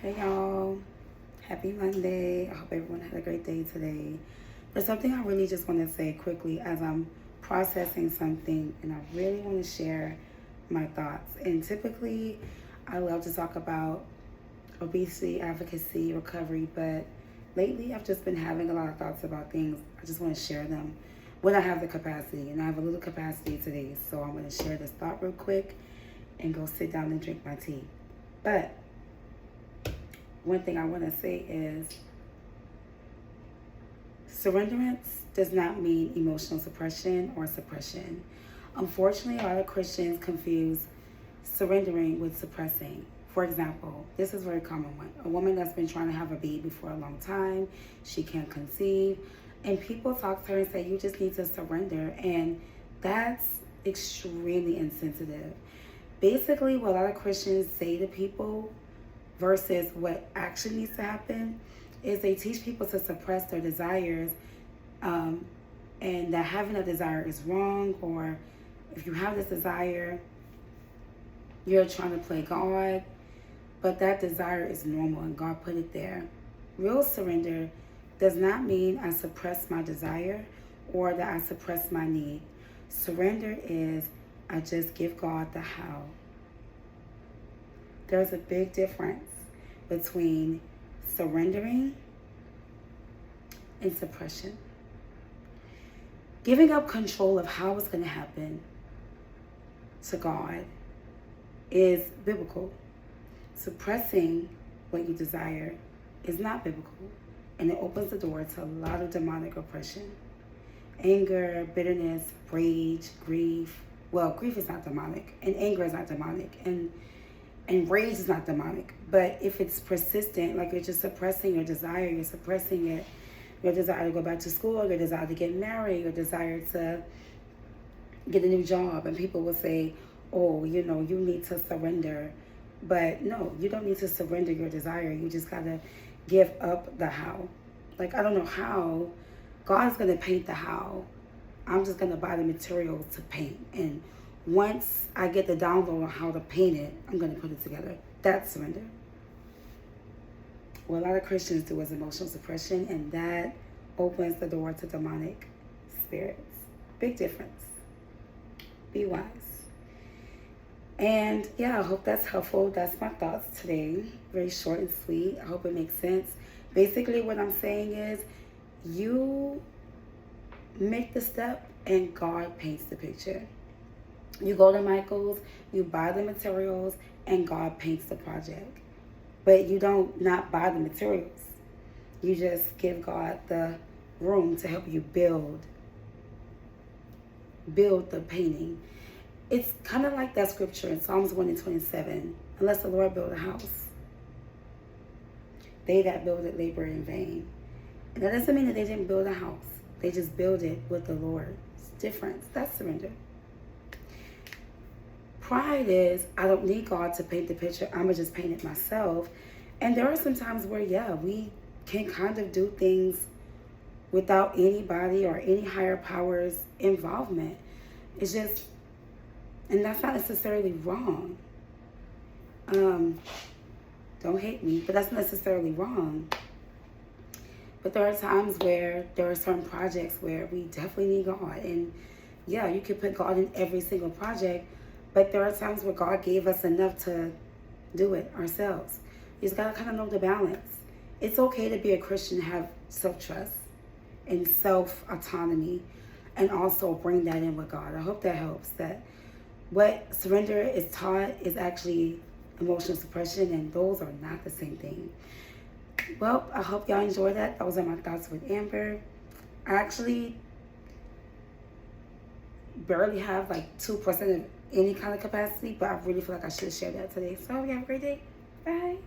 Hey y'all, happy Monday. I hope everyone had a great day today. There's something I really just want to say quickly as I'm processing something, and I really want to share my thoughts. And typically, I love to talk about obesity, advocacy, recovery, but lately I've just been having a lot of thoughts about things. I just want to share them when I have the capacity, and I have a little capacity today, so I'm going to share this thought real quick and go sit down and drink my tea. But one thing I want to say is surrenderance does not mean emotional suppression or suppression. Unfortunately, a lot of Christians confuse surrendering with suppressing. For example, this is a very common one. A woman that's been trying to have a baby for a long time, she can't conceive, and people talk to her and say, you just need to surrender, and that's extremely insensitive. Basically, what a lot of Christians say to people versus what actually needs to happen is they teach people to suppress their desires, and that having a desire is wrong, or if you have this desire, you're trying to play God, but that desire is normal and God put it there. Real surrender does not mean I suppress my desire or that I suppress my need. Surrender is I just give God the how. There's a big difference between surrendering and suppression. Giving up control of how it's going to happen to God is biblical. Suppressing what you desire is not biblical, and it opens the door to a lot of demonic oppression. Anger, bitterness, rage, grief. Well, grief is not demonic, and anger is not demonic, and rage is not demonic. But if it's persistent, like you're just suppressing your desire, you're suppressing it, your desire to go back to school, your desire to get married, your desire to get a new job, and people will say, oh, you need to surrender. But no, you don't need to surrender your desire. You just gotta give up the how. Like, I don't know how. God's gonna paint the how. I'm just gonna buy the materials to paint. And once I get the download on how to paint it, I'm gonna put it together. That's surrender. What a lot of Christians do is emotional suppression, and that opens the door to demonic spirits. Big difference. Be wise. And yeah, I hope that's helpful. That's my thoughts today. Very short and sweet. I hope it makes sense. Basically, what I'm saying is you make the step and God paints the picture. You go to Michael's, you buy the materials, and God paints the project. But you don't not buy the materials. You just give God the room to help you build the painting. It's kind of like that scripture in Psalms 1:27. Unless the Lord build a house, they that build it labor in vain. And that doesn't mean that they didn't build a house. They just build it with the Lord. It's different. That's surrender. Pride is, I don't need God to paint the picture. I'm going to just paint it myself. And there are some times where, yeah, we can kind of do things without anybody or any higher powers involvement. It's just, and that's not necessarily wrong. Don't hate me, but that's not necessarily wrong. But there are times where there are certain projects where we definitely need God. And yeah, you could put God in every single project, but there are times where God gave us enough to do it ourselves. You just got to kind of know the balance. It's okay to be a Christian, have self-trust and self-autonomy, and also bring that in with God. I hope that helps. That what surrender is taught is actually emotional suppression, and those are not the same thing. Well, I hope y'all enjoyed that. Those are my thoughts with Amber. I actually barely have like 2% of any kind of capacity, but I really feel like I should share that today. So, have a great day. Bye.